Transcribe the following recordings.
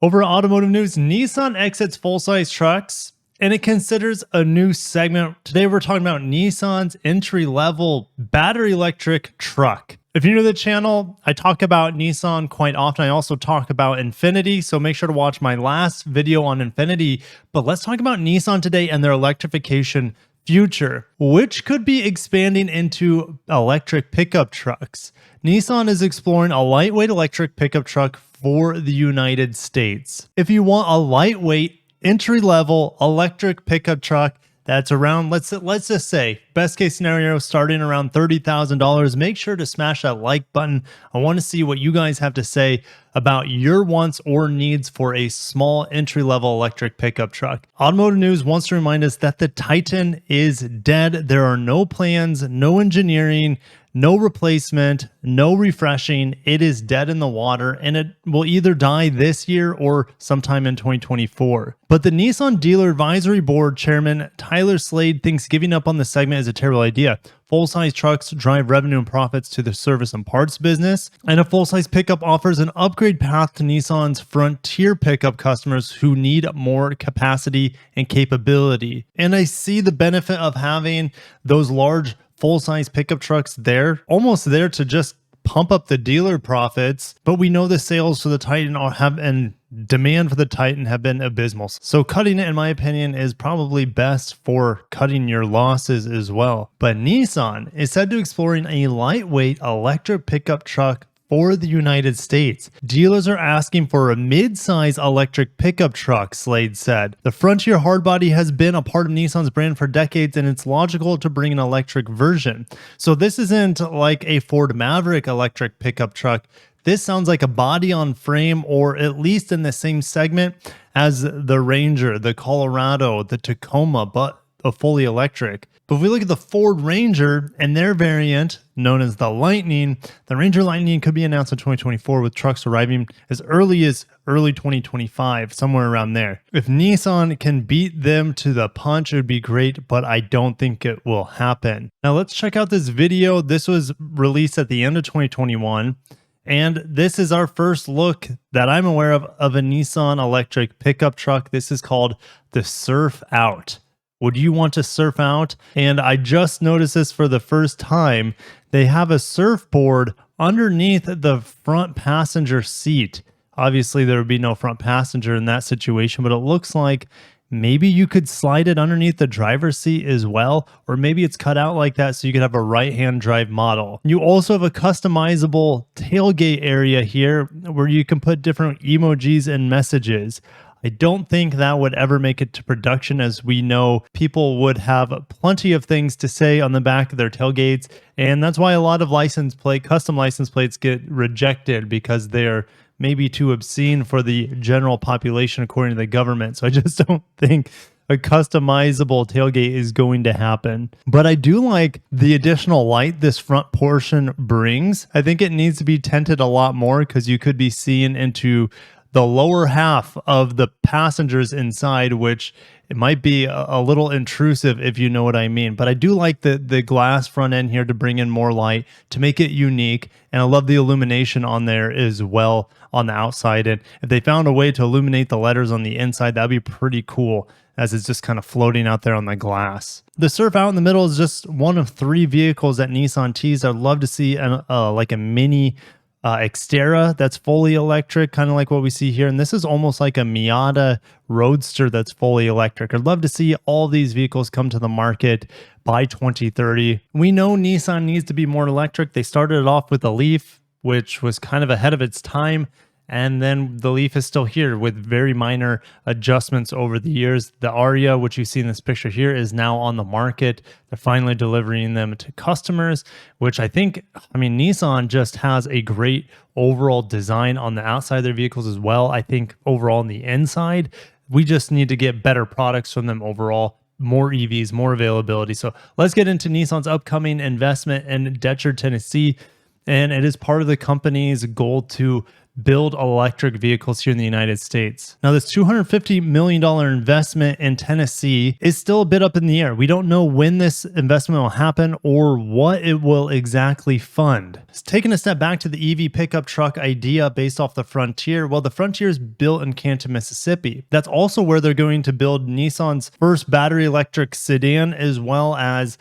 Over at Automotive News, Nissan exits full-size trucks and it considers a new segment. Today we're talking about Nissan's entry-level battery electric truck. If you're new to the channel, I talk about Nissan quite often. I also talk about Infiniti, so make sure to watch my last video on Infiniti. But let's talk about Nissan today and their electrification future, which could be expanding into electric pickup trucks. Nissan is exploring a lightweight electric pickup truck for the United States. If you want a lightweight, entry-level electric pickup truck that's around, let's just say, best case scenario, starting around $30,000, make sure to smash that like button. I want to see what you guys have to say about your wants or needs for a small entry-level electric pickup truck. Automotive News wants to remind us that the Titan is dead. There are no plans, no engineering, no replacement, no refreshing. It is dead in the water and it will either die this year or sometime in 2024. But the Nissan Dealer Advisory Board Chairman Tyler Slade thinks giving up on the segment is a terrible idea. Full-size trucks drive revenue and profits to the service and parts business, and a full-size pickup offers an upgrade path to Nissan's Frontier pickup customers who need more capacity and capability. And I see the benefit of having those large full-size pickup trucks there, almost there to just pump up the dealer profits, but we know the sales for the Titan and demand for the Titan have been abysmal. So cutting it, in my opinion, is probably best for cutting your losses as well. But Nissan is said to exploring a lightweight electric pickup truck for the United States. Dealers are asking for a mid-size electric pickup truck, Slade said. The Frontier hardbody has been a part of Nissan's brand for decades, and it's logical to bring an electric version. So this isn't like a Ford Maverick electric pickup truck. This sounds like a body on frame, or at least in the same segment as the Ranger, the Colorado, the Tacoma, but a fully electric. But if we look at the Ford Ranger and their variant known as the Lightning, the Ranger Lightning could be announced in 2024 with trucks arriving as early 2025, somewhere around there. If Nissan can beat them to the punch, it would be great, but I don't think it will happen. Now let's check out this video. This was released at the end of 2021. And this is our first look that I'm aware of a Nissan electric pickup truck. This is called the Surf Out. Would you want to surf out? And I just noticed this for the first time. They have a surfboard underneath the front passenger seat. Obviously, there would be no front passenger in that situation, but it looks like maybe you could slide it underneath the driver's seat as well, or maybe it's cut out like that so you could have a right-hand drive model. You also have a customizable tailgate area here where you can put different emojis and messages. I don't think that would ever make it to production, as we know people would have plenty of things to say on the back of their tailgates, and that's why a lot of custom license plates get rejected, because they're maybe too obscene for the general population according to the government. So I just don't think a customizable tailgate is going to happen. But I do like the additional light this front portion brings. I think it needs to be tinted a lot more, because you could be seeing into the lower half of the passengers inside, which it might be a little intrusive, if you know what I mean. But I do like the glass front end here to bring in more light, to make it unique. And I love the illumination on there as well on the outside. And if they found a way to illuminate the letters on the inside, that'd be pretty cool, as it's just kind of floating out there on the glass. The Surf Out in the middle is just one of 3 vehicles that Nissan teased. I'd love to see like a mini Xterra that's fully electric, kind of like what we see here. And this is almost like a Miata Roadster that's fully electric. I'd love to see all these vehicles come to the market by 2030. We know Nissan needs to be more electric. They started it off with the Leaf, which was kind of ahead of its time. And then the Leaf is still here with very minor adjustments over the years. The Aria, which you see in this picture here, is now on the market. They're finally delivering them to customers, which I think, Nissan just has a great overall design on the outside of their vehicles as well. I think overall on the inside, we just need to get better products from them overall. More EVs, more availability. So let's get into Nissan's upcoming investment in Decherd, Tennessee. and it is part of the company's goal to build electric vehicles here in the United States. Now, this $250 million investment in Tennessee is still a bit up in the air. We don't know when this investment will happen or what it will exactly fund. Taking a step back to the EV pickup truck idea based off the Frontier, well, the Frontier is built in Canton, Mississippi. That's also where they're going to build Nissan's first battery electric sedan, as well as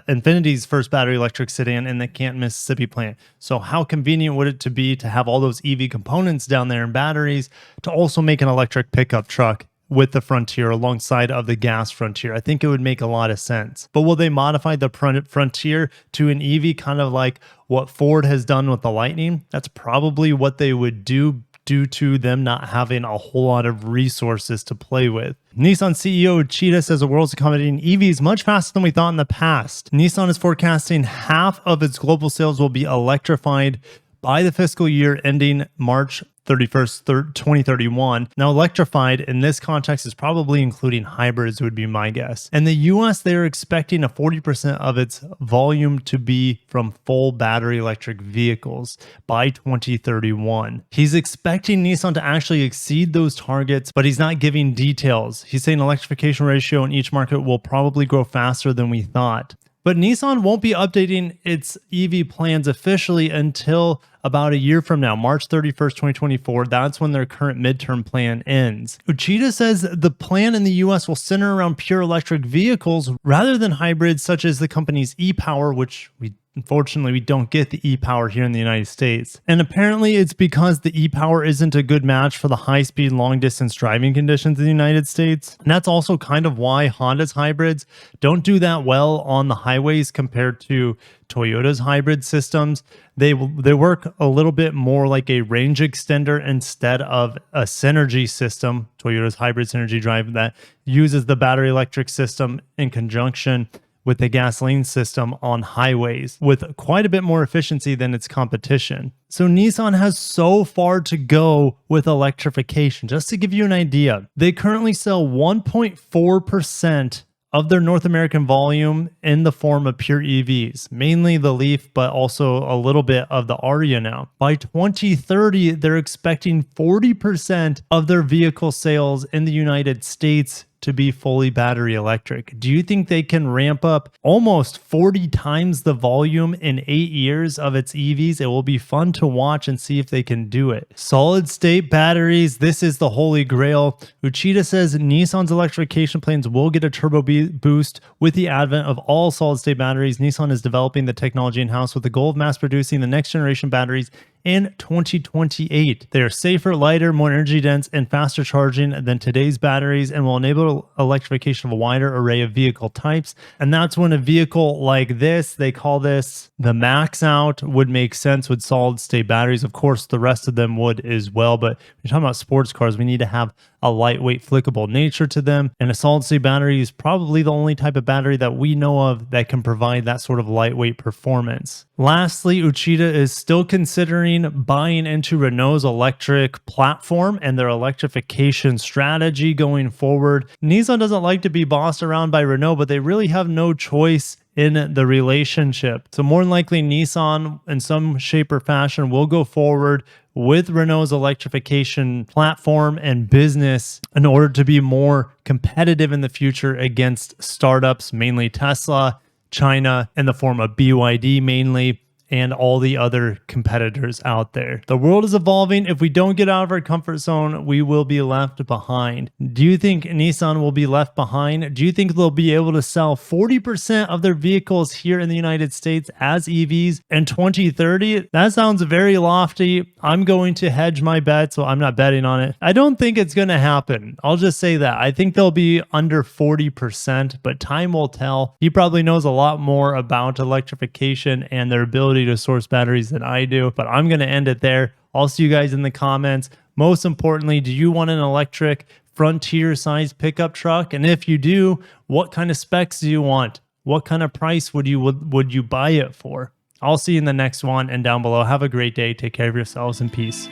Infinity's first battery electric sedan in the Canton, Mississippi plant. So how convenient would it be to have all those EV components down there and batteries to also make an electric pickup truck with the Frontier alongside of the gas Frontier? I think it would make a lot of sense. But will they modify the Frontier to an EV kind of like what Ford has done with the Lightning? That's probably what they would do due to them not having a whole lot of resources to play with. Nissan CEO Uchida says the world's accommodating EVs much faster than we thought in the past. Nissan is forecasting half of its global sales will be electrified by the fiscal year ending March 31st, 2031. Now, electrified in this context is probably including hybrids, would be my guess. In the US, they're expecting a 40% of its volume to be from full battery electric vehicles by 2031. He's expecting Nissan to actually exceed those targets, but he's not giving details. He's saying electrification ratio in each market will probably grow faster than we thought. But Nissan won't be updating its EV plans officially until about a year from now, March 31st, 2024. That's when their current midterm plan ends. Uchida says the plan in the US will center around pure electric vehicles rather than hybrids such as the company's e-Power, which unfortunately, we don't get the e-Power here in the United States. And apparently it's because the e-Power isn't a good match for the high-speed, long-distance driving conditions in the United States. And that's also kind of why Honda's hybrids don't do that well on the highways compared to Toyota's hybrid systems. They work a little bit more like a range extender instead of a synergy system, Toyota's hybrid synergy drive that uses the battery electric system in conjunction with the gasoline system on highways with quite a bit more efficiency than its competition. So Nissan has so far to go with electrification. Just to give you an idea, they currently sell 1.4% of their North American volume in the form of pure EVs, mainly the Leaf, but also a little bit of the Aria now. By 2030, they're expecting 40% of their vehicle sales in the United States to be fully battery electric. Do you think they can ramp up almost 40 times the volume in 8 years of its EVs? It will be fun to watch and see if they can do it. Solid state batteries, this is the holy grail. Uchida says Nissan's electrification plans will get a turbo boost with the advent of all solid state batteries. Nissan is developing the technology in-house with the goal of mass producing the next generation batteries in 2028. They are safer, lighter, more energy dense, and faster charging than today's batteries and will enable electrification of a wider array of vehicle types. And that's when a vehicle like this, they call this the max out, would make sense with solid state batteries. Of course, the rest of them would as well. But when you're talking about sports cars, we need to have a lightweight, flickable nature to them. And a solid state battery is probably the only type of battery that we know of that can provide that sort of lightweight performance. Lastly, Uchida is still considering buying into Renault's electric platform and their electrification strategy going forward. Nissan doesn't like to be bossed around by Renault, but they really have no choice in the relationship. So more than likely, Nissan in some shape or fashion will go forward with Renault's electrification platform and business in order to be more competitive in the future against startups, mainly Tesla, China, in the form of BYD mainly, and all the other competitors out there. The world is evolving. If we don't get out of our comfort zone, we will be left behind. Do you think Nissan will be left behind? Do you think they'll be able to sell 40% of their vehicles here in the United States as EVs in 2030? That sounds very lofty. I'm going to hedge my bet, so I'm not betting on it. I don't think it's going to happen. I'll just say that. I think they'll be under 40%, but time will tell. He probably knows a lot more about electrification and their ability to source batteries than I do, but I'm going to end it there. I'll see you guys in the comments. Most importantly, do you want an electric Frontier size pickup truck? And if you do, what kind of specs do you want? What kind of price would you buy it for? I'll see you in the next one and down below. Have a great day. Take care of yourselves and peace.